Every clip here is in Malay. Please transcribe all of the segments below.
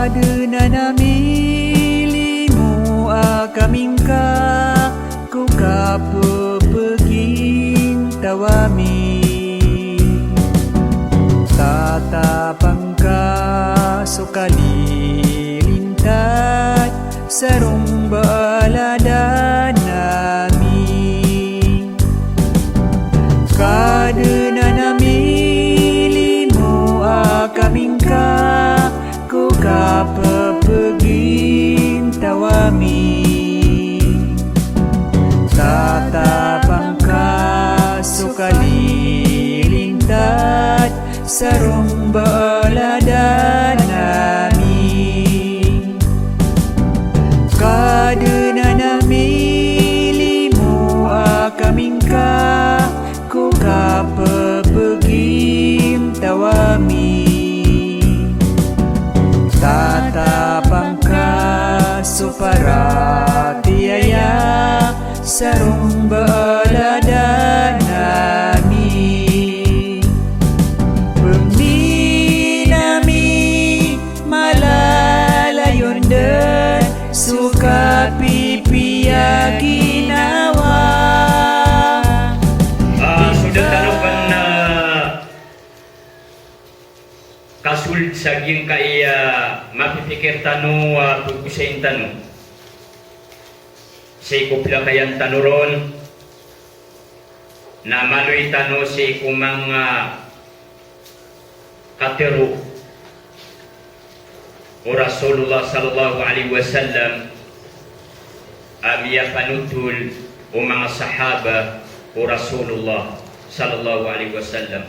Kadena namilimu akamingka ku kapepeging tawami tatapangka sukali lintat sarong balada nami kadena namilimu akamingka ku kapepeging tawami tatapangka sukali lintat sarong balada nami kadena namilimu akamingka ku kapepeging tawami tatapangka suparatiaya sarong balada nami Peminami malalayon den suka pipiya ginawa sudah taruhan na kasul saging kaya mapipikir tanu pupusain tanu si kupla kayan tanuron na maloy tanu si kumang kateru o Rasulullah sallallahu alaihi wasallam amiya panutul o mga sahaba o Rasulullah sallallahu alaihi wasallam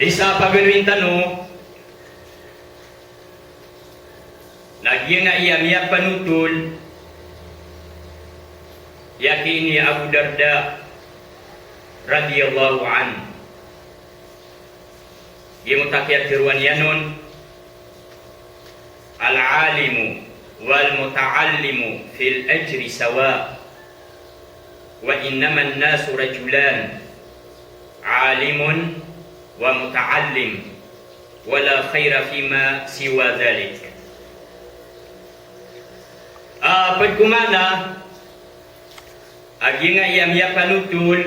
isa pagaluin tanu lagi nga iya miya panutul yakini Abu Darda radhiyallahu an yimutakiat tiruan yanon al-alimu wal muta'allimu fil ajri sawa wa innama an-nasu rajulan alimun wa muta'allim wala khaira fima siwa dhalik pagkumana agi nga iyam ya panutul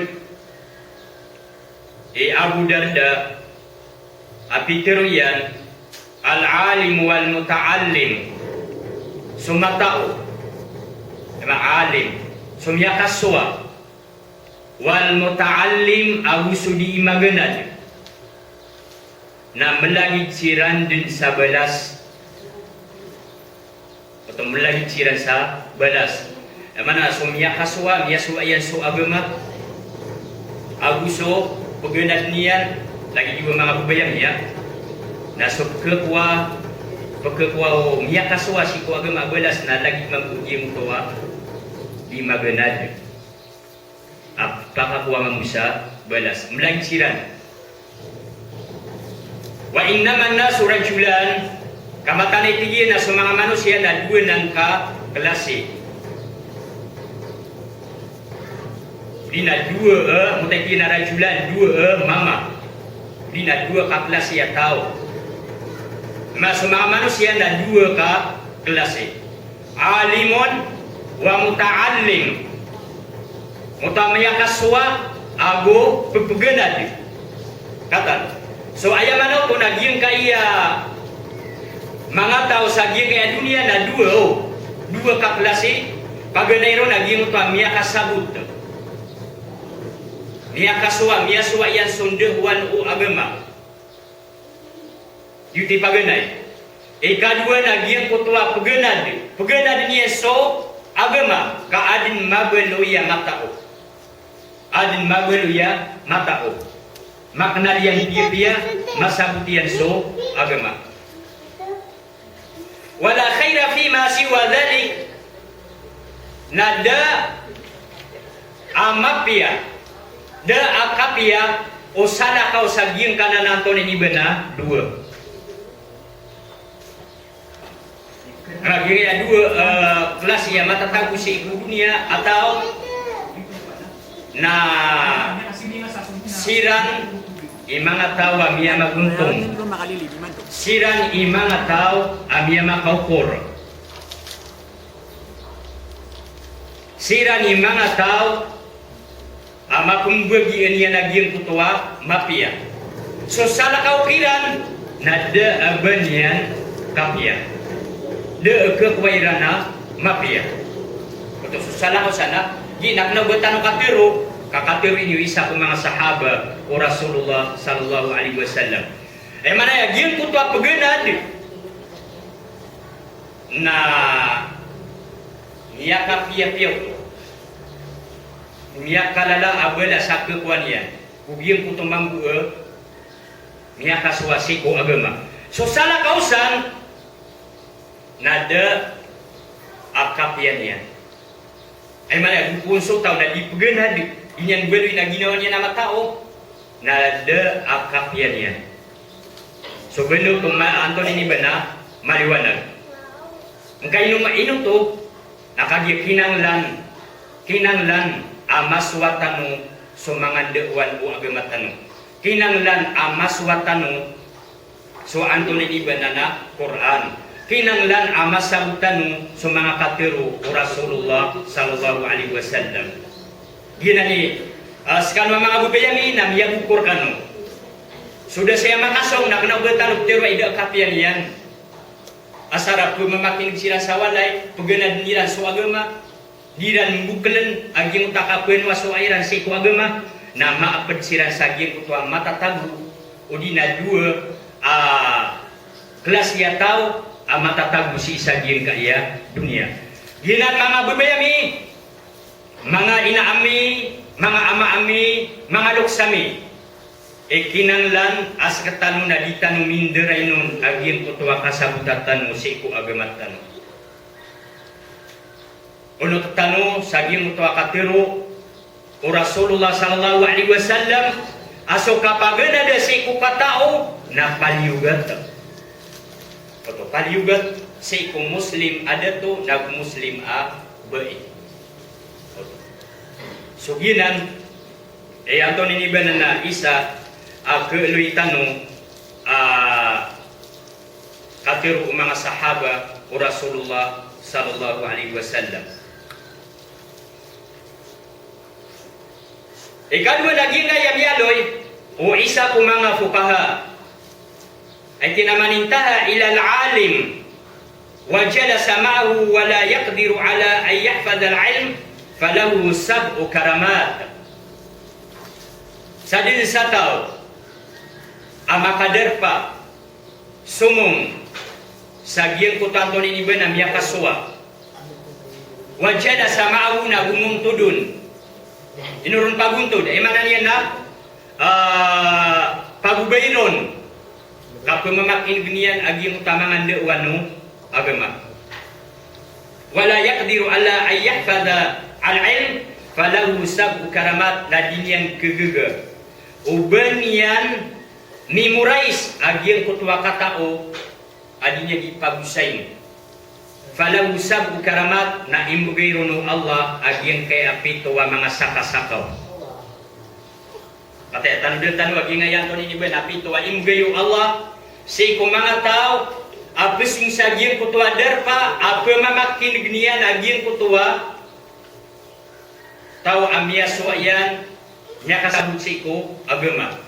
Abu Darda apiteruyan al-alim wal muta'allim sumatao alim sumyakaswa wal muta'allim agusudi imagenad na melagi ciran din sa balas atau melagi ciran sa balas mana sumyakaswa miyaswa yan so agama aguso paggenad niyan lagi juga mga babayang niya na so pagkakwa o miyakaswa si ko agama balas na lagi mag-uji mo kawa di magenad apakakuha mamusa balas melagi ciran wa innaman nasu rajulan kamatan itigin na sa mga manusia na dua ng kaklase dina dua mutaki na rajulan dua mama dina dua kaklase ya tao mas mga manusia na dua kaklase alimun wa muta'allim mutamaya kaswa ago pagpaganad kata so ayam ano kung naging kaya mga tao sa giyang dunia na dua kaklase paganayro naging pamya kasabot niya kaswa niya suwa yan sundehuan o agama yuti paganay ikadua naging kutwa paganad niya so agama kaadin mabeluya matao adin mabeluya matao makna yang dia masabutian so agama wala khaira fi ma siwa dhalik nada amapia da akapia o sana kau sagyeng kanan Anton ini bena dua kira dua kelas yang mata tahu si dunia atau na siran imanga tao amia maguntung. Siran imanga tao amia makaukur. Siran imanga tao ama kumbagi anian agian kutua mapia. So salah kau kiran nada abanian kapia. De kekuairana mapia. Untuk salah kau sana, ginak na betano katiru, kakatiru ini isa ku mga sahaba o Rasulullah sallallahu alaihi wasallam. Mana ya gian kutua pegenad na niya kapia-pia niya kalala abala sa kekuan yan. Ugyang kutumang buo, niya kaswasi ko agama. So salah kausan, nada akap yan yan. Ay mana punso tao na ipagan hadi, inyan beli na ginawa niya na matao, nada akap yan yan. So benar kung Anton ini benar, maliwanag. Ang kayo mainom to, nakagikinanglan, amaswatano so mga dewan o agamatano. Kinanglan amaswatano so Anton ini benar na Quran. Kinanglan amasabutano so mga katero o Rasulullah sallallahu alaihi wasallam. Ginani, sekarang mga bubayami na miyagukur kano. Sudah saya makasong na kanabutan pero ida kapian yan. Asara po memakin sila sa walay, pagana nilan so agama, diran buklen aging utakapen waso airan si ko agama, na maapad sila sa aging kutuang matatagu, o di na dua kelas ya tao, matatagu si isa aging kaya dunia. Ginat mga babayami, mga inaami, mga amaami, mga luksami, kinanglan as katano na di tanu minderay nun agin kutuwa kasabutatan mo si iku agamatan. Unot tanu saging kutuwa katiro o Rasulullah sallallahu alaihi wasallam aso kapag ada si iku katao na paliugat. Oto paliugat si iku muslim ada to nag muslim a bai. So ginan Anton ini banana isa keluitano katiru mga sahaba o Rasulullah sallallahu alaihi wasallam. Ikadwa naging na yaloy o isa po mga fukaha ay kinamanintaha ila al-alim wa jalasa ma'ahu wa la yaqdiru ala ay yahfad al-ilm falahu sab'u karamat. Sa din sa tao amakaderpa sumong sagyang kutanto ni iba na miyakaswa wajada sa mauna gumuntudun inurun paguntod ay mana niya na pagubayron kapag mamakin ginian agyang utamangan dewan agama wala yakdiru ala ay yahfada al-ilm falahu sab'u karamat na dinyan kegega uban yan memorise agyang kutuwa katao adinya gipagusain falahu sab'u karamat na imbugay runo Allah agyang kay apito wa mga sakasakaw katay tanu agyang ngayon to ni ba apito wa imbugay Allah si ko mga tao apesing sa agyang kutuwa derpa apa mamakin gnian agyang kutuwa tao amia suayan nya kasabut si ko agama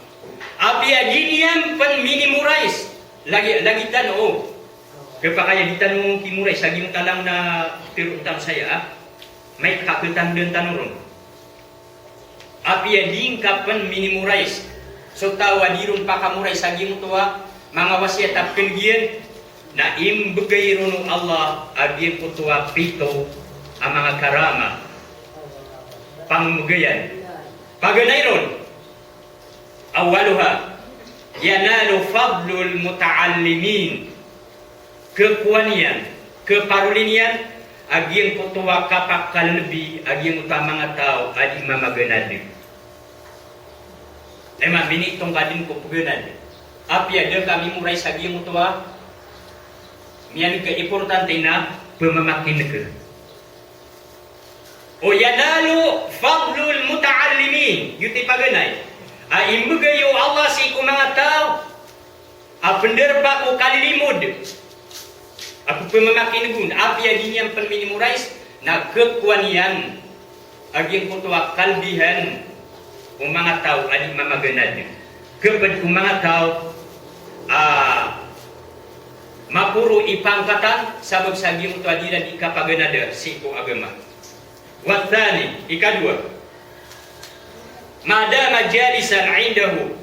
apia ginian pen minimurize lagi tanong kepakaya ditanong kimuray saging talang na tirutam saya may kapitan den tanurun apia ding kapan minimurize so tawa dirun pakamuray saging tua mga wasiat tapken gian na imbegay runo Allah agin kutua pito ang mga karama pangmugayan paganayron awaluha yanalu fadlul muta'allimin kekuanian keparulinian aging kutuwa kapak kallebi aging utama nga tao adi mamaganad ema binitong kadin ko paganad api ada kami muray saging kutuwa miyan ka importante na pemamakin ke o yanalu fadlul muta'allimin yuti paganay Imbegayo Allah si ko mga tao. Penderpa ko kalilimod. Aku pememakin gun. Apa yang yang penminimurais na kekuanian aging kutuwa kalbihan mga tao adi mamaganad. Kepad mga tao mapuro ipangkatan sabab saging tu adila di kapaganada si ko agama. Wathani ikadua. Mada majalisan indahu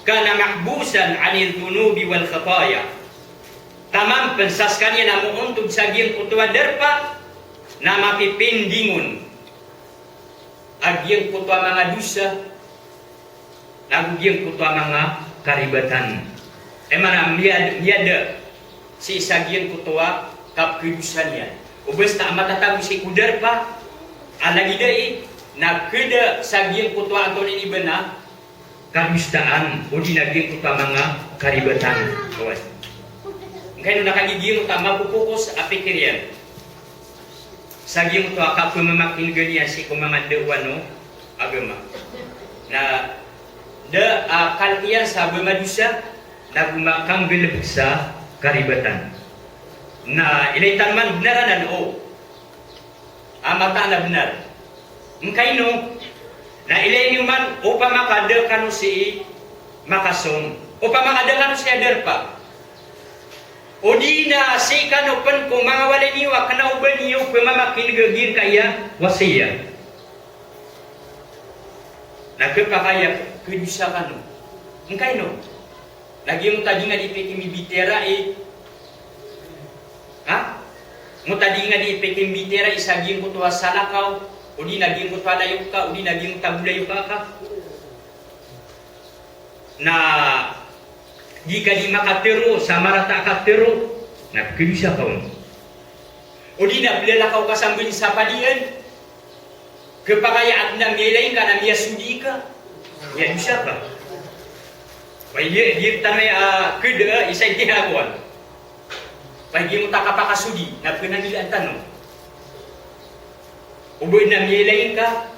kana mahbusan 'anil dhunubi wal khataya. Tamam pensaskannya namu untuk saging kutua derpa nama pipindingun agiang kutua mga dosa nagugiang kutua mga karibatan. Emana miada si sagian kutua kap kedusannya. Ubes tak matatabu si kuderpa alagi dai na keda sagian kutua anton ini benar kadustaan udi naging kutua mga karibatan. Kawan. Kaya nung nakagiging utama pupukus apikirian. Saging to akap memamakin ganyan si kumamandewano agama. Na da kaltian sa bemadusa na gumakang gelebek sa karibatan. Na ilaitan man benaran o. Amata na benar. Engkay no na ilain man upama kada kanu si makasom. Upama kada kanu si aderpa. Odina si kanopen kung mga waliniwa kana uban niyo pemamakin gagir kaya wasiya. Nakapakaya kedusa kanu. Engkay no. Lagi mo tadi nga di pekim bitera ha? Mo tadi nga di pekim bitera isaging ko tuwa salakaw, odi naging ko tuwa layok ka, odi naging tabulayo ka. Na di ka di makatero, sama rata katero, nagkibisa ka mo. O di na bilalakaw ka sa mbin sa padian, kapakayaan na milayin ka na miyasudi ka, yan siya pa. Pwede, di tanay keda, isay tinaguan. Pwede mo takapakasudi, na pinanilaan tanong. Uboy na milayin ka,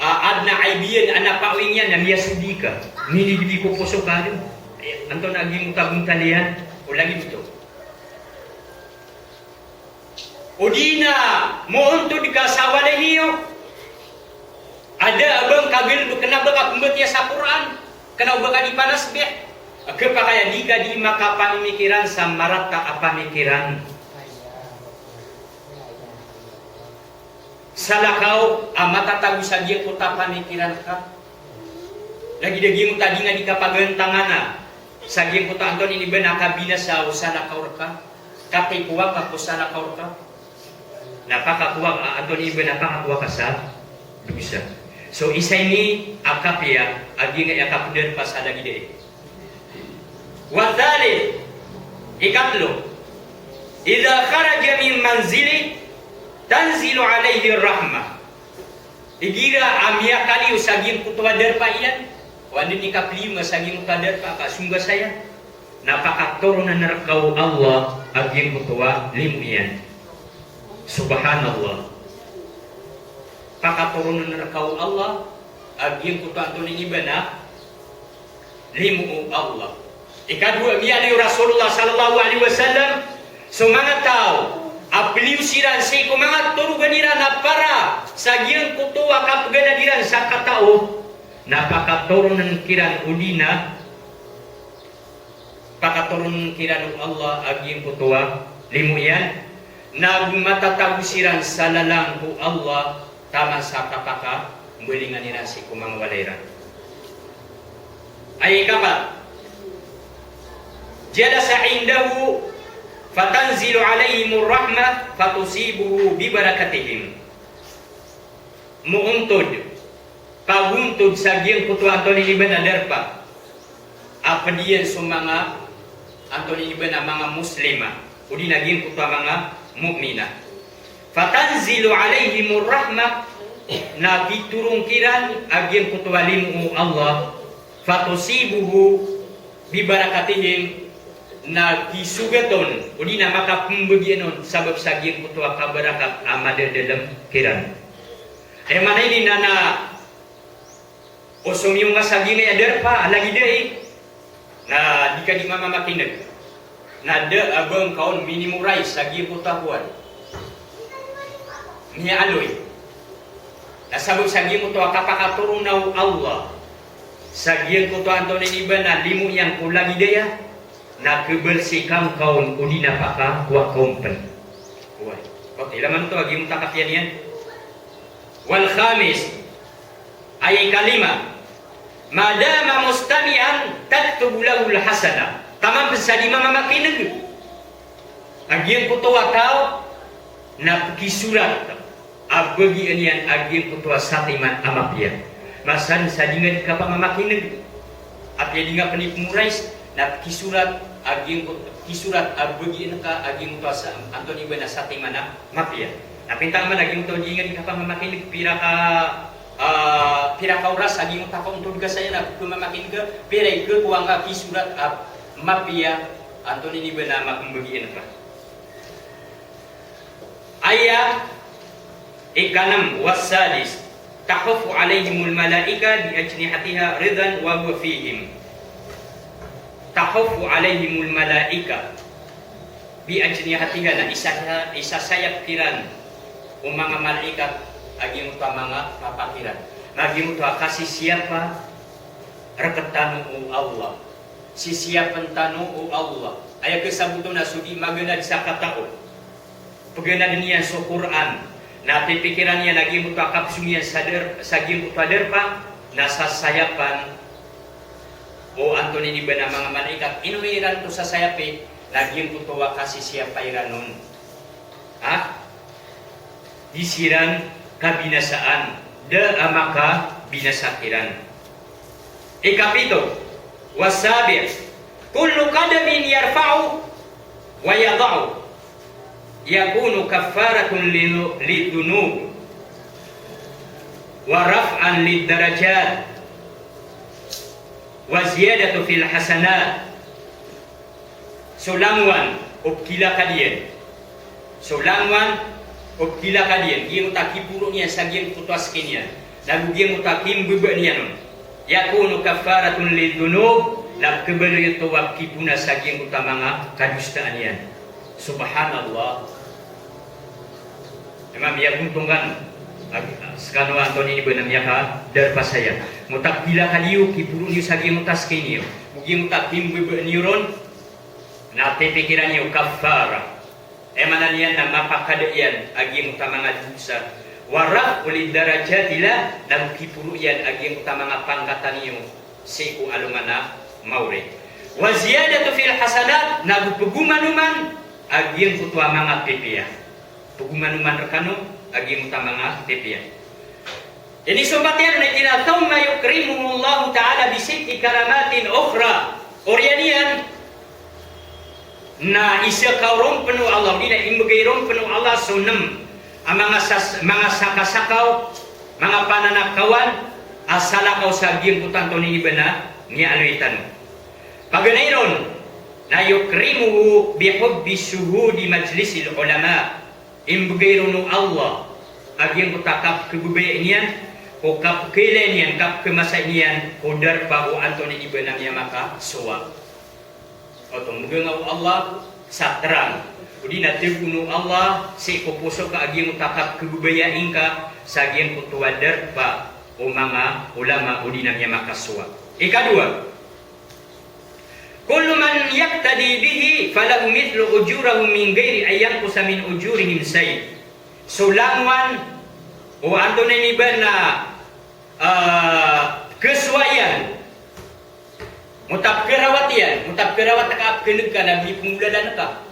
ad na aibiyan, anak pawing yan, na miyasudi ka. Nilibili ko puso ka rin. Anto naging kabong talian, o lagi ito. O di na, mohon to di kasawalay niyo. Ada abang kabil, kenapa ka pembetia sa Quran? Kenapa ka di panasbih? Kapakaya di ka di makapamimikiran sa marat ka apamikiran. Salakaw, matatago sa diya ko tapamikiran ka. Lagi daging tadi nga di kapagantangan saging ko tanton ini ba nakabina sa usala kaur ka kapay kuwa ka usala kaur ka napakakuwa anton ini ba napakakuwa ka sa dusa. So isa ini akap ya agi nga akap der pas ada gide. Wa thalith ikatlo idza kharaja min manzili tanzilu alaihi rahmah. Igira amia kali usagin kutuwa der pa iyan. Wadi ni kaplima saging kadar pa sungga saya napakaturunan narakaw Allah aging kutuwa limuyan. Subhanallah. Pakaturunan narakaw Allah aging kutuwa anton ini bana limu Allah. Ikadua miyali Rasulullah sallallahu alaihi wasallam sumanga tao apliu siran si kumanga turuganira na para saging kutuwa kapganadiran sa katao napakaturunan kiran udina pakaturunan kiran Allah aging kutuwa limuyan nagmatatagusiran sa lalang ku Allah tama sa kapaka mbelingan nila si kumang walera ay kapat jalasa indahu fatanzilu alaihimur rahmah fatusibuhu bibarakatihim muuntud paguntod sa giyang kutuwa Antoni Iban aderpa apa diyan sumanga Antoni Iban na mga muslima o di naging kutuwa mga mu'mina fatanzilu alaihimur rahmah na biturong kiran agiyang kutuwa limu Allah fatusibuhu bibarakatihim na kisugaton o di na makapumbagyanon sabab sa giyang kutuwa kabarakat amada dalam kiran ay manay ni na O sumiyong nga saging ay adar pa, lagi day. Na di ka di mamamakinag. Na da abang kaon minimum rice, saging ko tapuan. Niya aloy. Nasabog saging ko to kapakaturong na Allah. Saging ko to anto ni iba na limu yang ko lagi daya. Na kebersihkan kaon udi napaka wa kompen. Wah, kok ilaman to agi mutakat yan. Wal khamis ay kalima madama mustami'an taktubu lahu al-hasana tamam pesadi mama makinag agian kutuwa tao na kisurat abagi anian agian kutuwa satiman amapia masan sadingan ka pamamakinag at ya dinga penipurais na kisurat agian kisurat abagi ka agian kutuwa sa Antoni bana satiman amapia napintang man agian kutuwa dingan ka pamamakinag pira ka oras agi mo takong tod ka saya na kumamakin ka pira ke kuang ka kisurat mapia Antoni ni bana makumbagian ka ayat ikanam wasadis takhafu alaihimul malaika bi ajnihatiha ridan wa huwa fihim takhafu alaihimul malaika bi ajnihatiha na isa sayap kiran mga malaikat agi utama nga mapakiran agi utama kasih siapa reketanu Allah si siapan tanu Allah aya kesabuto na sudi magana sa katao pagana niya sa Quran na pikiran niya lagi utama kapsumian sadar sagi utama pa nasa sayapan o Antoni ni bana mga malaikat inuiran to sa sayapi lagi utama kasih siapa iranon disiran kabinasaan da amaka binasakiran. Ikapito wasabi kullu qadamin yarfa'u wa yada'u yakunu kaffaratun lidunub wa raf'an lidarajat wa ziyadatu fil hasanat sulangwan ukila kadian sulangwan o kila kadian dia mutaki puruk niya sagian putuas kinian lagu dia mutakim bebe niya nun yakunu kafaratun lidunub na keberi itu wakipuna sagian utama nga kadustaan niyan subhanallah emang dia untungkan sekano Antoni ini benar ka darpa saya mutak kila kadiu kipuruk niya sagian mutas kiniyo mugi mutakim bebe niron na pikiran niya kafara emanan yan na mapakadaian agi utama nga dosa waraf ulid darajatila nagkipuro yan agi utama nga pangkatan niyo siku alumana maure wa ziyadatu fil hasanat nagpugumanuman agi utama nga pipiya pugumanuman rekano agi utama nga pipiya ini sobatnya na tinatawag na yukrimumullahu ta'ala bisiti karamatin ukhra orianian na isa kaurom penuh Allah dina imbagayrom penuh Allah sunem mga sakasakaw mga pananakawan asalakaw sa giyang kutanto ni ibana ni aluitan paganayron na yukrimuhu bihubbi suhudi majlisil ulama imbagayron Allah agiyang kutakap kebubaya niyan o kap kailan niyan kap kemasa niyan o darpa o anto ni ibana niya maka suwa atau mengenal Allah satrang udi na tibunu Allah si kupuso ka agi mutakap kebubaya ingka sagian kutuwa darpa o mga ulama udi na niya makaswa ikadua kullu man yaktadi bihi falahu mithlu ujurahu min ghairi ayyan kusamin ujurihim say sulangwan o anto na niba na kesuayan mutap kerawat ka keneg ka na pengulalan ka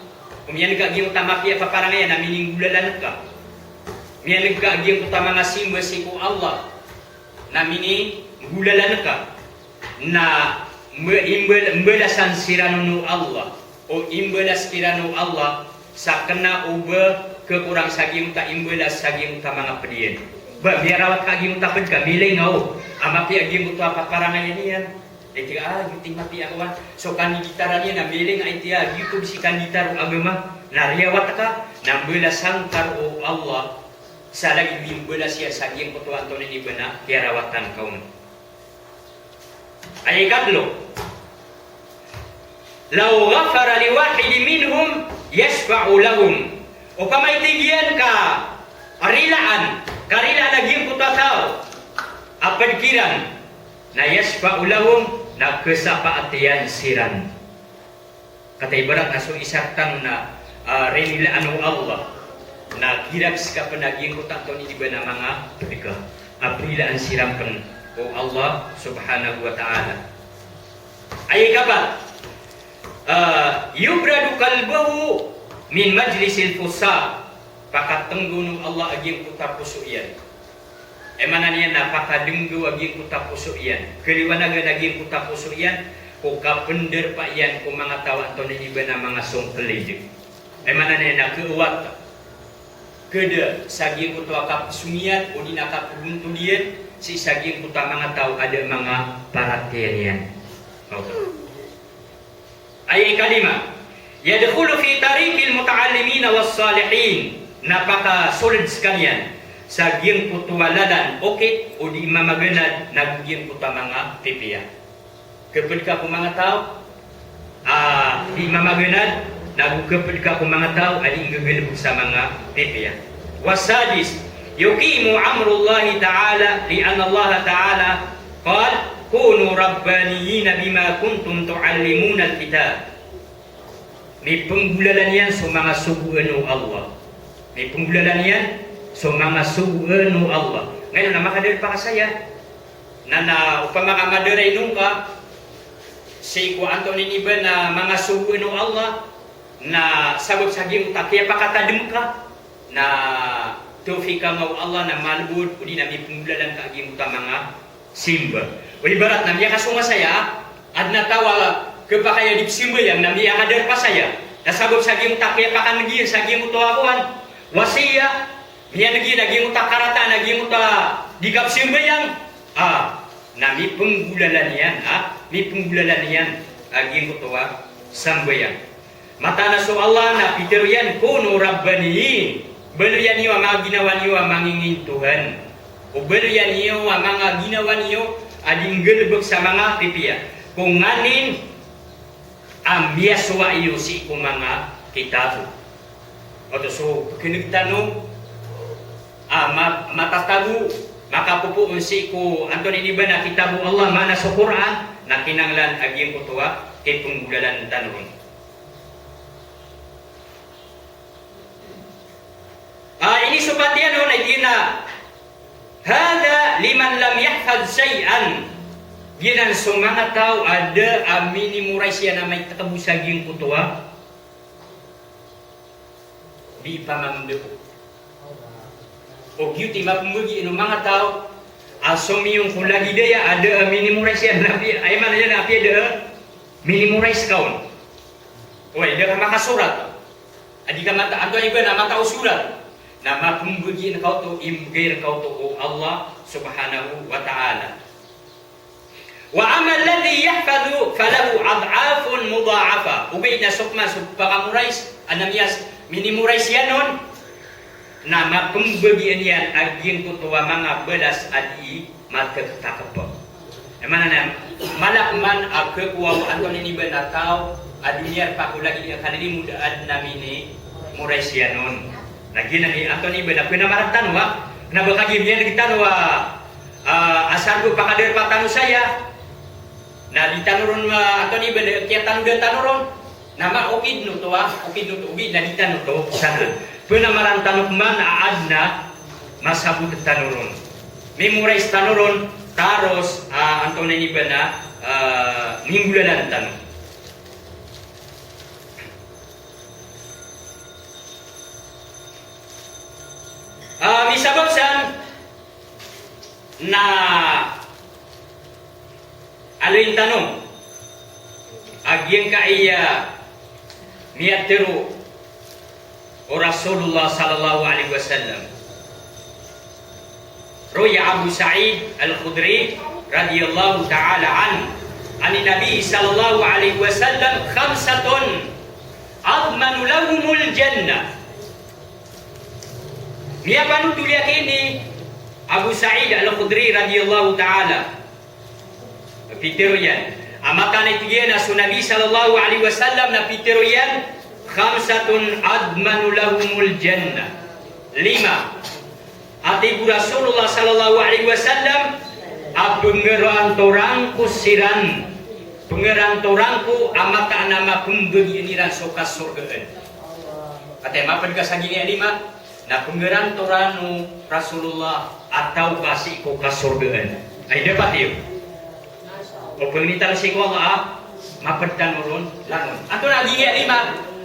umian ka gi utama pia paparangaya na miningulalan ka mian ka gi utama nga simba siku Allah na mini gulalan ka na imbalasan siranu Allah o imbalas kiranu Allah sa kena uba kekurang sagim ta imbalas sagim ta mga pedien ba biarawat ka gi utaped ka milay ngau ama pia gi utama paparangaya niyan Eka yuting mati akawan so kan gitarannya na meling ay tiya YouTube si kan gitar agama nariawat ka nambela sangkar o Allah sa lagi bimbela siya sa giyang kutuan to ni bana piarawatan kaum Ay kadlo. Law ghafara li wahid minhum yashfa'u lahum. Upamay tigyan ka arilaan, karila naging putatao. Apad kiran na yashfa'u lahum na kesapaatian siran. Kata ibarat aso isaktan na renila anu Allah na kirag ska panaging kutak to ni ibana mga tubika. Aprilaan sirampan o Allah subhanahu wa ta'ala. Ay kapat yubradu kalbahu min majlisil fusa. Pakatenggunong Allah aging kutak puso iyan. Emana niya napakadenggo aging kutak puso iyan. Keliwanaga aging kutak puso iyan. Kung kapender pa iyan kung mga tawan to na iba na mga songkelidik. Emana niya nakeuwat. Keda saging kutu akap sumiat o dinakap buntu diet si saging kutu mga tao ada mga perhatian yan. Okay. Ayat kalima. Yadkhulu fi tariqil muta'allimin was salihin. Napaka solid sekalian. Saging kutu waladan okay o di mamaganad naging kutu mga tipiya. Kepada ku mga tao di mamaganad nagukapad ka kung mga tao ay inggagalabog sa mga tipiya. Wasadis, yukimu amrullahi ta'ala li'anna Allah ta'ala qal, kunu rabbaniyina bima kuntum tu'allimuna al-kitab. May penggulalan yan sa mga subuan Allah. May penggulalan yan sa mga subuan Allah. Ngayon na makadal pa ka saya na upang makamadaray nung ka sa ikuan to niniba na mga subuan Allah na sabab saging takya pakatadem ka na tawfika ng Allah na malbud uli na may pumulalan ka aging utama nga simba. O ibarat na miya kasunga saya at natawa kapakaya di simba yang na miya kadar pa saya na sabab saging takya pakanagin saging utawakuan wasiya miya naging utakarata naging utakap simba yang na may pumulalan yan may pumulalan yan aging utawa sambayan. Mata na so Allah na pitirian kuno rabbaniyin. Bener niyo ang mga ginawa niyo ang mangingin Tuhan. O bener niyo ang mga ginawa niyo ading galbag sa mga tipiya. Kung nganin ang miyaswa iyo si kung mga kitabo. O to so kinigtanong matatago makapupuon si ko Anton ini ba na kitabo Allah mana sa Quran na kinanglan aging kutuwa kay tunggulalan tanong. Ini subatian na gina. Hada liman lam yahfaz syai'an. Ginan so mga tao ada amini muray siya na may takabusaging kutuwa. Di pamamdo. O gyuti mapumugi ino mga tao asomi yung kulagi daya ada amini muray siya na ay man na api ada mini muray kaun. Oy, dia makasurat. Adi ka mata ando iba na mata usurat. Na mapumbugiin kau to imgir kau to o Allah subhanahu wa ta'ala. Wa amal ladhi yahfadhu falahu ad'afun mudha'afa. Ubay na sukma pakamurais anamiyas minimurais yanon na mapumbugiin yan aging kutuwa mga belas adi matagtakapa. Emana na malakman agkekuwa anton ini ba na tao aduniyar pa kulagi di kanili mudaan namini murais yanon. Lagi nanti Antoni benda pernah maratan wa, na bakagi mian kita wa asal bu pakader patanu saya. Na ditanurun Antoni benda kia tanu dan tanurun. Nama okid nuto okid nuto ubi na ditanu to sana. Pernah marantanu man adna masabu tanurun. Memorais tanurun taros Antoni ini benda minggulan tanu. Misababsan na alin tanong agyan ka iya miyatero o Rasulullah sallallahu alaihi wasallam. Roya Abu Sa'id Al-Khudri radhiyallahu ta'ala an Nabi sallallahu alaihi wasallam khamsatun admanu lahumul jannah. Niya panutuliak ini Abu Sa'id Al-Khudri radhiyallahu ta'ala Pitiroyan. Maka itu dia nasu Nabi sallallahu alaihi wasallam na pitiroyan khamsatun admanu lahumul jannah. 5. Ati Rasulullah sallallahu alaihi wasallam apengeran torang kusiran. Pengeran torangku amata nama pemberi iniran soka surgaan. Kata apa kasagini 5? Na pengeran toranu Rasulullah atau kasih ko kasurgaan. Ay dapat yun. O pengitan si ko Allah mapedan urun langun. Atau lagi ya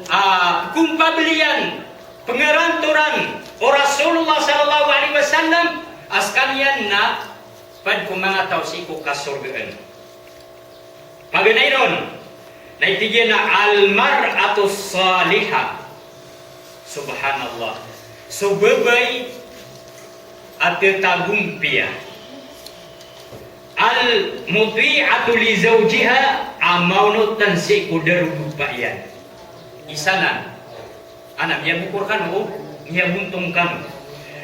5. Kumpabelian pengeran toran o Rasulullah sallallahu alaihi wasallam askalian na pad kumangataw si ko kasurgaan. Paganayron, naitigyan na almar'atus salihah. Subhanallah. So babay at tagumpia. Al-muti'atu li zawjiha amaunutan si kudarupa yan. Isa na. Anak, niya bukurkan mo, niya buntungkan mo.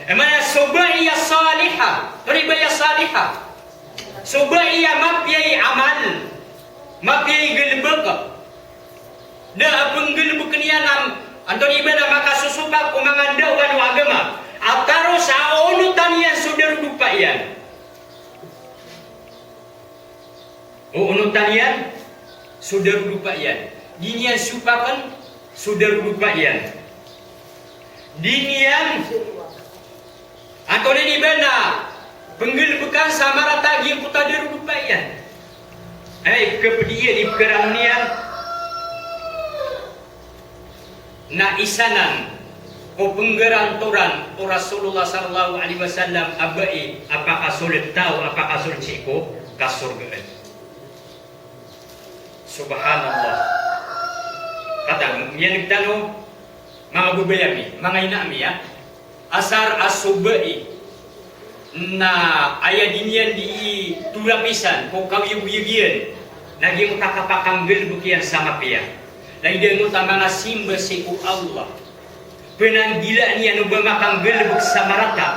Emana subaiya salihah. Turibaya salihah. Subaiya mapyay amal. Mapiyay gelbek da apeng gelbek niya nam antoni bana makasusupak ko mga dawan wa agama ataro sa unutan yan sudah rupa yan unutan yan sudah rupa yan dinian supakan sudah rupa yan dinian antoni bana penggelbekan sama rata gi puta rupa yan kepedia di perangnian na isanan o penggeranturan o Rasulullah sallallahu alaihi wasallam abai apakah sulit tahu apakah sulit ciko kasurgaan. Subhanallah. Kata yang ditano mga bubayami mga inami ya asar asubai na ayah dinian di tulapisan ko kawiyu-wiyian naging utakapakanggel bukian sama pia lagi dia ngutama nga simba si ku Allah penanggila niya no bamakanggel buk sama rata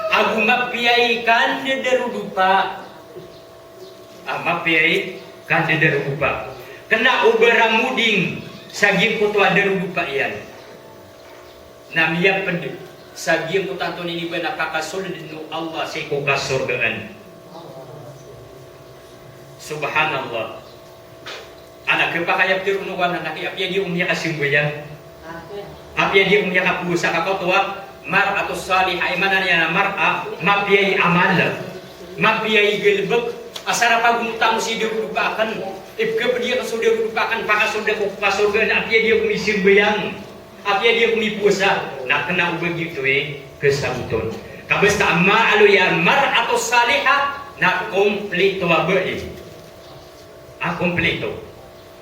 agu mapiyai kande darudupa mapiyai kande darudupa kena uberang muding saging kutwa darudupa yan namanya pendek saging kutanton ini benar kakasul dinu Allah seko kasurgaan. Subhanallah. Anak kepakaya tirunuan anak apia dia umnya kasimboyan. Apia dia umnya kapusa kakotwa mar atau salih aimanan ya mar'a mapiyai amal. Mapiyai gelbek asara pagutang si dia lupakan. If dia sudah lupakan pakasudah kasurgaan apia dia umisimboyan. Apia dia puasa nak kena begitu kesabutun kabesta amma alu ya mar atau salihah nak kompleto abai kompleto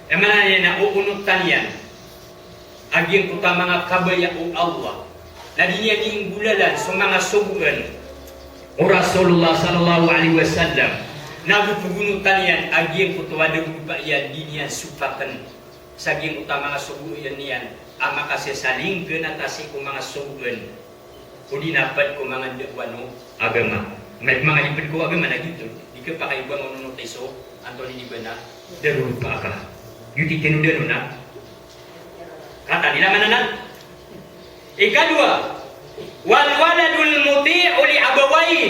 emana ya na unutan yan aging utama nga kabaya o Allah na dinya ding bulalan so mga subuan o Rasulullah sallallahu alaihi wasallam na bupugunutan yan aging kutwa de rupa yan dinya supakan saging utama nga subuan yan ama kasi saling genatasi ko mga sugan o dinapat ko mga wano agama may mga ipad ko agama na gitu di ka pa kayo ba manunod iso Antoni di bana darupa ka yuti tinudan na kata di naman na ikadua wal waladul muti'u li abawai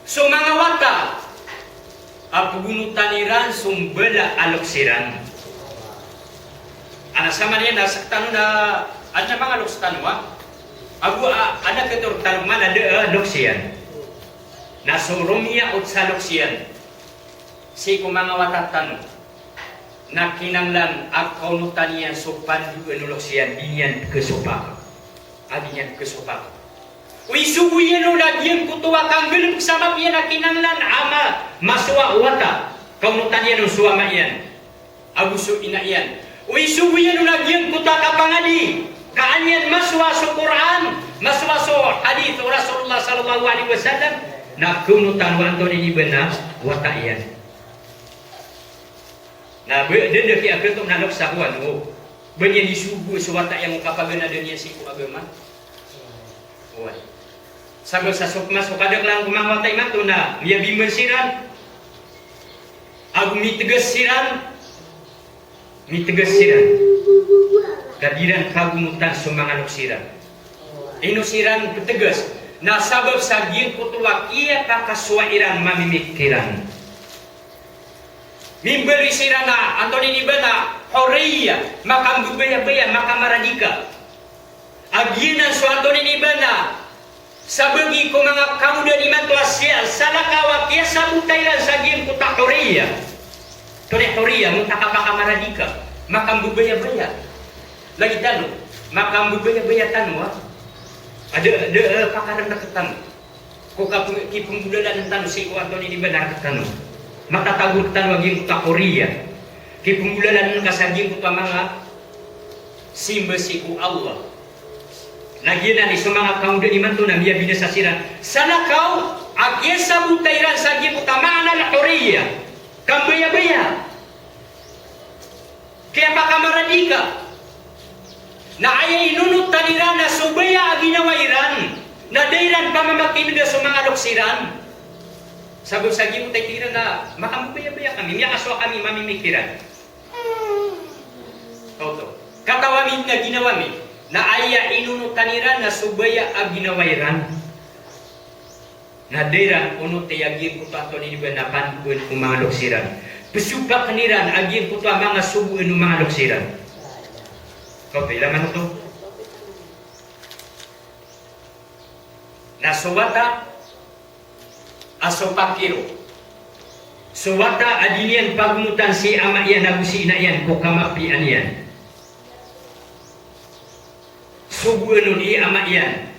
so mga wata apugunutaniran sumbela aloksiran anak sama dia nak tanu na ada mga loks tanwa abu ada ketur tanu mana de loksian nasurumia ut sa loksian si kumanga watatan nakinanglan akaw nutanian sopan du loksian dinyan kesopak adinyan kesopak uy subuyan ulagyan kutuwa kanggel sama pian nakinanglan ama maswa wata kaw nutanian suama yan aguso inayan uy subuyan ulagyan kuta kapangadi kaanyan maswa sa Quran maswa sa hadith Rasulullah sallallahu alaihi wasallam na kunutan wanto ni benar wata yan na dende ki aketum nalok sa kuan o benya di subu suwata yang kapagana dunia si ku agama oi sabar sa sukma so kadang lang kumangwatay mato na niya bimersiran Aku mitegas siran kadiran kagumutan sumangalok siran. Ino siran ketegas na sabab saging kutuwa kia kakaswairan mamimikiran. Mimberi sirana Antoni Nibana Horeya makam bubaya-baya makam maradika. Aginan so Antoni Nibana sabagi ko mga kamuda ni manto asya salakawa kia sabutairan saging kuta Horeya. Tone Horeya mutakabaka maradika makam bubaya-baya. Lagi tanu makam bubaya-baya tanu ada pakaran deketan. Ko ki pengbudalan tanu si Antoni Nibana ketanu. Maka tagur tanu aging kuta Horeya. Ki pengbudalan kasaging kuta mga simbesiku Allah. Lagi ni semanga kau dari mantu nabi binasa siran. Sana kau akiesa butairan saging kuta mana la Horeya. Kambaya-baya. Kaya makamaradika. Na ayay inunut tanira na subaya aginawairan. Na dairan pamamakin na sumanga loksiran. Sabog saging mo tayo tira na makamubaya-baya kami. Miya kaswa kami mamimikiran. Toto. Katawamin na ginawami. Na aya inunut tanira na subaya aginawairan. Na dairan unut tayo aging kuta ni banapan kun mga loksiran. Pesupak kaniran aging kuta mga subuin mga loksiran. Kau bilang ano to? Na suwata asopakiro. Suwata adinian pagmutan si ama iyan nagusi ina iyan ko kamapian iyan. Subuanun i ama iyan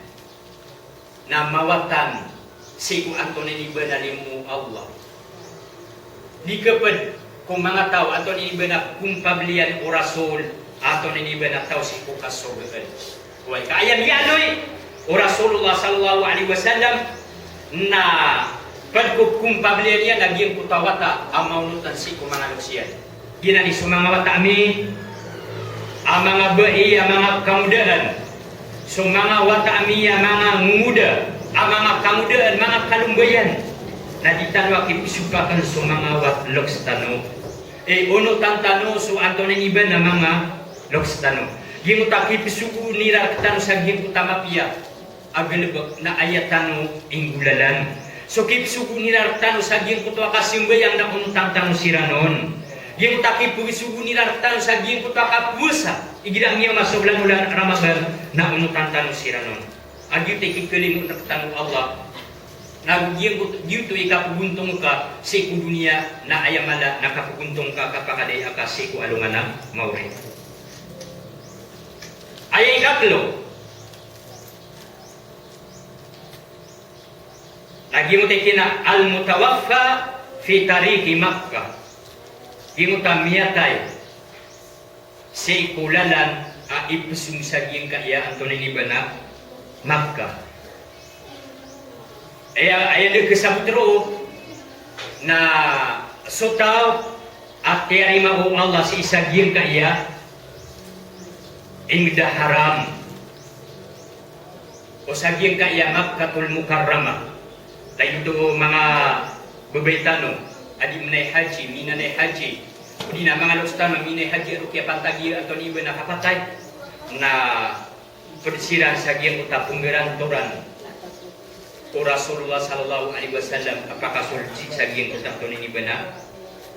na mawatan si ku Antoni Nibana Allah. Di kapag kung mga tao Antoni Nibana kung pablian o rasul Antoni Nibana tao si ku kasogaan. Kuway kaayam yanoy o Rasulullah sallallahu alaihi wasallam na pagkup kung pablian yan naging kutawata ang maunutan si ku mga luksiyan. Ginani sumangawata ami ang mga bai ang mga kamudahan. Sumangawata ami ang mga nguda ang mga kamudahan mga kalumbayan. Na ditanwa kipisupakan sumangawat lokstano. Uno tantano su Antoni Nibana mga lokstano. Gimuta kipisuku nira ketano sa gimuta mapia. Agalubak na ayatano inggulalan. So kipisuku nira ketano sa gimuta kasimbayang na untang-tang siranon. Gimuta kipisuku nira ketano sa gimuta kapusa. Igidang niya masoblang ulan Ramadan na untang-tang siranon. Agyo tikikalimun na ketano Allah. Nagiyuto ikapuguntong ka sa dunia na ayamala nakapuguntong ka kapakaday ka sa alungan na mauri. Ayay ikatlo. Nagiyuto kina al-mutawaffa fi tariki Makkah. Giyuto miyatay sa ikulalan ipusong sa giyang kaya Antoni Nibana Makkah. Ayan kesabutro na sotaw at terima o Allah si isaging kaya ingda haram o saging kaya Makkatul Mukarramah tayo ito mga babaytano adi manay haji, minanay haji o di na mga lustano minay haji o kaya pantagi Antoni Nibana kapatay na persiran saging utapunggeran toran o Rasulullah sallallahu alaihi wasallam apakah sulci saging utak Antoni Nibana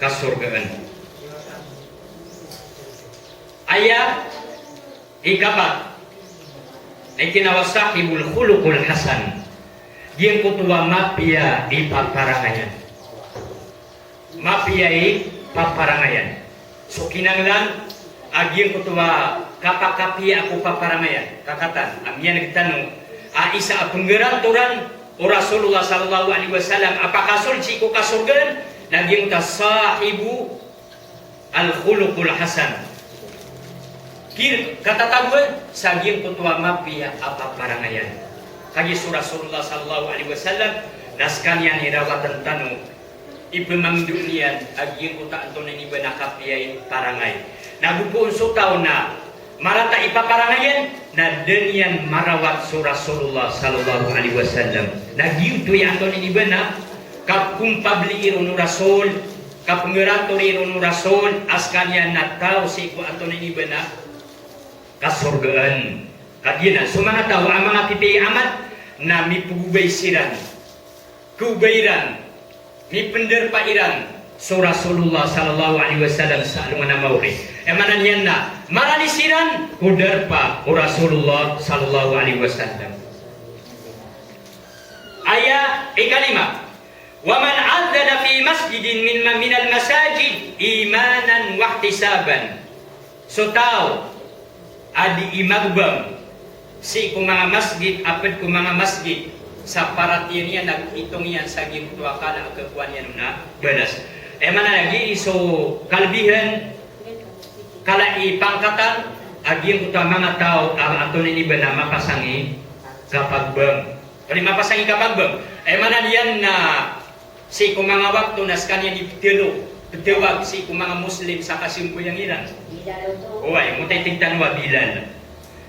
kasurgaan. Ayat ikapat ikinawasahibul khuluqul hasan yang kutua mapia ipaparangayan paparangayan so kinanglan aging kutua kapakapi aku paparangayan kakatan amian kitanu isa penggeran turan o Rasulullah sallallahu alaihi wasallam apakah sulci ku kasurgan naging sahibu al-khuluqul hasan kata tabuan saging kutua mapia apa parangayan kagi Rasulullah sallallahu alaihi wasallam naskanian irawatan tanu ipemang dunian aging kuta Antoni Nibana kapiay parangay nabupuon so tao na marata ipaparangayan na denian marawat su Rasulullah sallallahu alaihi wasallam nagiutoy Antoni Nibana kapkung pabliiro no Rasul kapengeran turirun rasul askanian natau si ku anton ini benar kasurgaan kadina sumanga tahu amang pipi amat nami pugubay siran kubairan mi penderpairan so Rasulullah sallallahu alaihi wasallam sa'alungan mauri emanan yanna marani siran kuderpa Rasulullah sallallahu alaihi wasallam ayat ikalima wa man adzana fi masjidin min al masajid imanan wa ihtisaban so tau adi imagbang si kung mga masjid apet kung mga masjid sa paratiyan niya nag-itong yan sa gintuwa kala kekuan yan na balas mana lagi so kalbihan kala ipangkatan aging utama mga tao ang ato ni ba na mapasangi kapag bang kali mapasangi kapag bang mana diyan na si kung mga waktu nas kanya dipitilo petewag si kung mga muslim sa kasimpuyang iran uway mutay tingtan wa bilan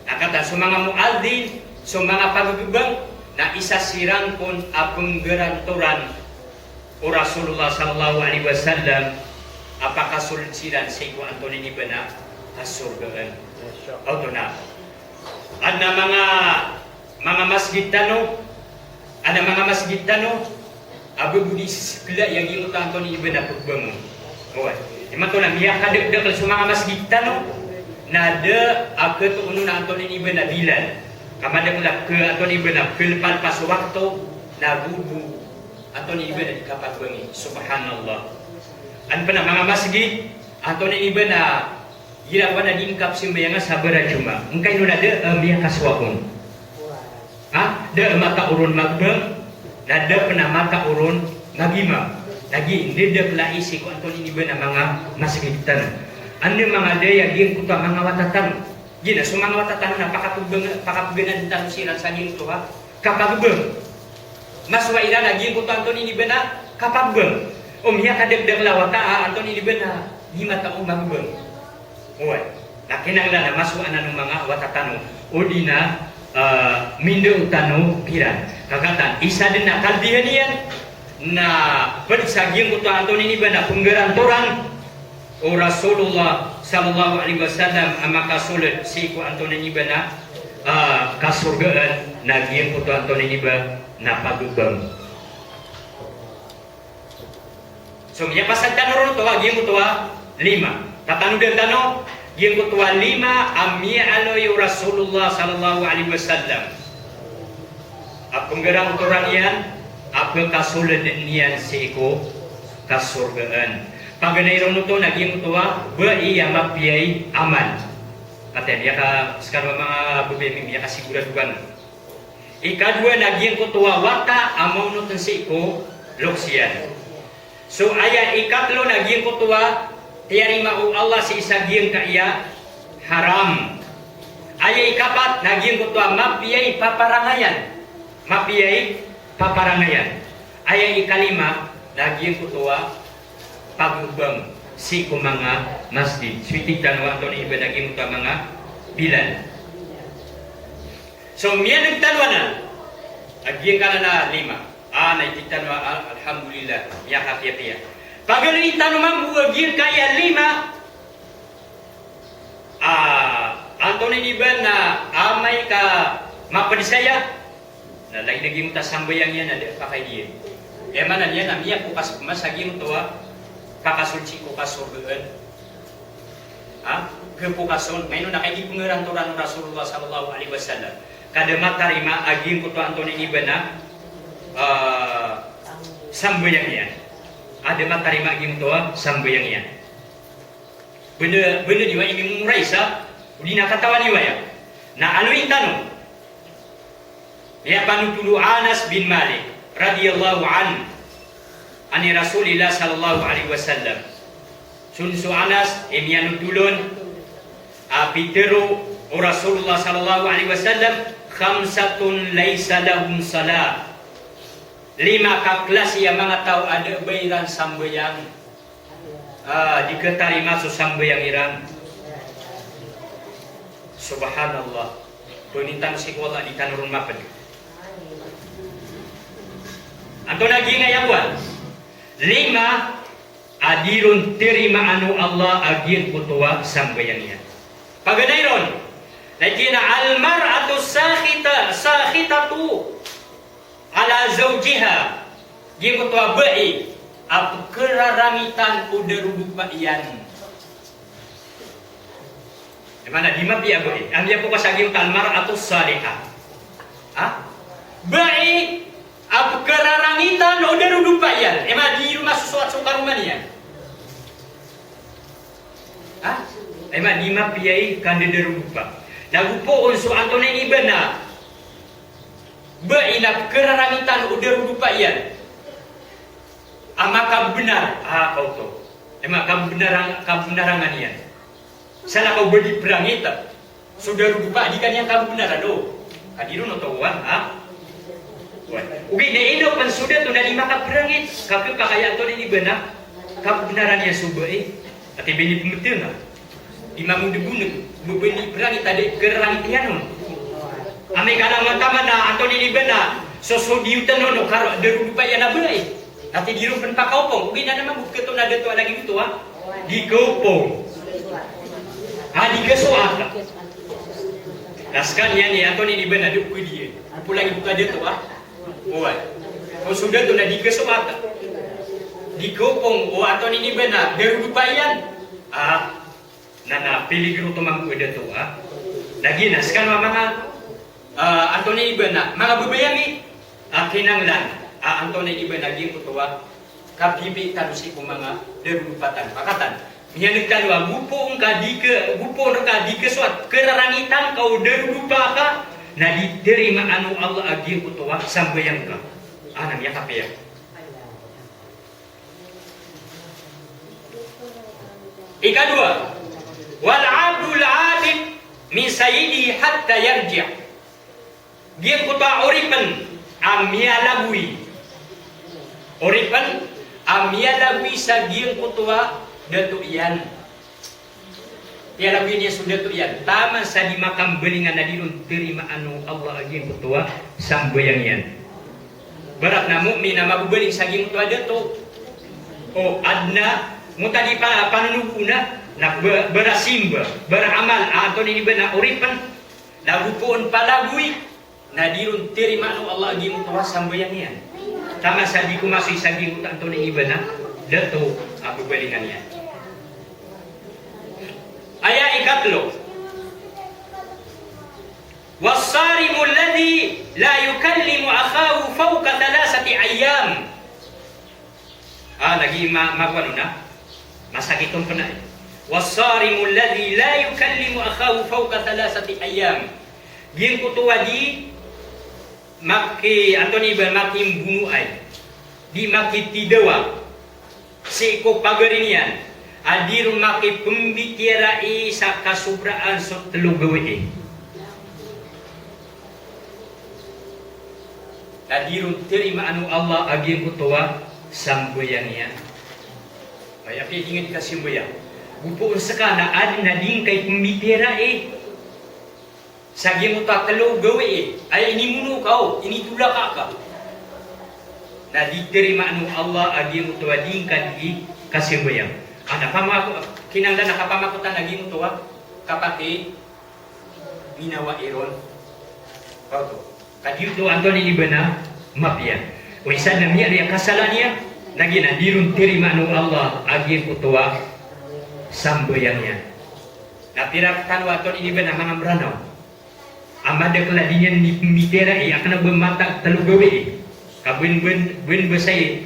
nakata sa mga mualdin sa mga pagubang na isa sirang kon apeng geranturan o Rasulullah sallallahu alaihi wasallam apakah sulit siran sa iku Antoni ni bana kasurgaan auto na ada mga masjid tano ada mga masjid tano abu budi sekela yang gimuta Antoni ni bana pagbango oy imato na miya kadek-dek sa mga masjid tano nada aku tu unun Antoni ni bana bilan kamada mula ke Antoni bana pelpal pas waktu na bubu Antoni bana kapat bengi subhanallah an pernah mga masjid Antoni bana gira wana dingkap simbayanga sabara cuma engkai nu ada biya kaswapun da mata urun magbang nada pernah mata urun magima lagi nida pelai si ko Antoni bana mga masjid tan ande mga daya gin kuta mga watatan gina so mga watatan na pakapugbenan tan siran sa gin to ha kapagbe maswa ira lagi kuta Antoni ni bena kapagbe miya kadegdeg lawata Antoni ni bena lima taong magbe oy nakinangla na maswa na ng mga watatan odina mindo tano piran kagatan isa din na kalbihan yan na pagsagyang kuta Antoni ni bena penggerantoran o Rasulullah sallallahu alaihi wasallam amaka sulit si ku Antoni ni bana kasurgaan naging ku Antoni ni ba na pagubang so miya pasal tanoro to aging ku 5 tatanu dan tano ging ku 5 amia aloi Rasulullah sallallahu alaihi wasallam apung gerang turan yan apa kasulit niyan si ku kasurgaan paganay ron ito naging tuwa bai yang mapiay aman kata dia ka sekarang mga bubemi dia kasiguraduhan ikadua naging tuwa waka amaw nuton si ko loksian so aya ikatlo naging tuwa tiari mau Allah si isaging kaya haram aya ikapat naging tuwa mapiay paparangayan aya ikalima naging tuwa pagubang si ko mga masjid switik tanwa Antoni ibadah imuta mga bilan so miya nagtanwa na aging ka na 5 naikitanwa alhamdulillah miya kapiya pagaling tanwa mo aging kaya 5 Antoni ibadah na amay ka mapadisaya na lagi mo ta sambayang yan na pakay diyan manan yan na miya kukas kumasaging tuwa kakasulci ko kasurgaan kepukason mayno nakay pengeranturan Rasulullah sallallahu alaihi wasallam kada matarima aging kuto Antoni ni bana sambayang yan ada matarima aging tuwa sambayang yan bener diwa ini muraisa udina katawa diwa ya na anu intano ya panutulu Anas bin Malik radhiyallahu anhu ani Rasulillah sallallahu alaihi wasallam sunsu Anas emian tulun apitero o Rasulullah sallallahu alaihi wasallam khamsatun laisa lahum salat 5 kaklas yang mga tao ada bayran sambayang diketarima su sambayang iran subhanallah penintang si wala di tanurun mapen anto lagi ngayawan 5 adirun terima anu Allah agir kutua sambayangnya. Paganairon, lakina almar'atu sakhitatu ala zawjiha. Dia kutua baik, apa keraramitan udah bayan. Di mana di map ya baik? Ambil apa pasal almar'atu salihah. Baik, apa keraramitan udah bayan. Emang di rumah sesuatu rumah ni ya. Emang di map piai kan dia rupa. Lagu po unsu Antone ibana. Bainap keraramitan udah rupa yan. Maka benar, kau tu. Emang kebenaran yan. Sana kau beli perang itu. Sudah rupa dikan yang kamu benar aduh. Kadirun atau wan, Ugi na ino pan sudah tu na lima ka perang it. Kapag kakaya Antone ibana, kebenaran yang subai. Ati bini pemeteng Imam Mudibun bubeni perang tadi gerang tianon. Ame kalang mata mana Antone ni bena soso diutan no karo deru pa yana belai. Ati diru pen pakaupong ugi na naman buket to na deto lagi gitu di kaupong. Di kesoaka. Laskan yani Antone ni bena duk dia. Pulang buka deto Oi. Oh sudah tu na di kesoaka. Di kaupong Antone ni bena deru pa yan. Nana pilih guru tomang udah tua. Lagi nas kan mga Antone ibana mga babayami kinanglan Antone ibana lagi tua kapibi tanusi ko mga derupatan pakatan. Miyanig kalwa gupo ka di ke suat kerarangitan kau derupa ka na diterima anu Allah agi tua sambayang ka. Anam ya kapya. Ikadua wal abdul abid min sayyidi hatta yarji'. Dia kuta oripen amialabui. Oripen amialabui sa dia kutua datu ian. Tialabui dia sudah tu ian. Taman sa di makam belingan nadirun terima anu Allah agi kutua sambayang ian. Berat na mukmin na mabubeling sa gi kutua datu. Adna mutadi pa panunuguna nak berasimba beramal Antone ni bena uripan lagu pun palagui nadirun terima anu Allah agi mutawa sambayangnya tama sadi ku masih sagi Antone ni bena dato abu balingannya ayat ikatlo wasarimu alladhi la yukallimu akhahu fawqa thalathati ayyam lagi magwanuna masakitong penai wasarimu alladhi la yukallimu akhahu fawqa thalathati ayyam. Gien kutua di maki Antone ibn maki bunuai di maki tidawa siko pagarinian adirun maki pembitirai sa kasubraan so telu gawe adirun terima anu Allah agien kutua sambayangnya ay api ingin dikasih bayang bupuun sekana adi na dingkay pembitera sagi mo ta telu gawe ay ini munu kau ini tulak ka na diterima anu Allah agi mo tuwa dingkan di kasih bayang ana pamaku kinanglan nakapamakutan agi mo tuwa kapati binawa iron kau to kadiu to Antone ibana mapya o isa na miya riya kasalanya lagi na dirun terima anu Allah agi mo tuwa sambayangnya. Nah pirakan waton ini benar mga meranaw. Amada keladinya ni pembitera akan bermata telu gawe. Kabin besai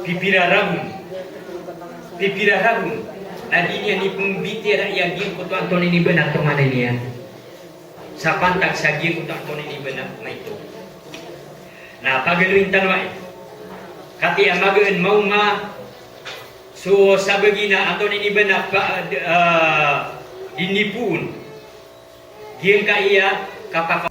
pipira ragun. Nadinya ni pembitera yang dia kutu Antone ini benar tu mana ini ya. Sa pantak sa dia kutu Antone ini benar itu. Nah pagaluin tanwai. Kati amagaan mau so sabagina Antone ni benak ini pun dia kaya kapal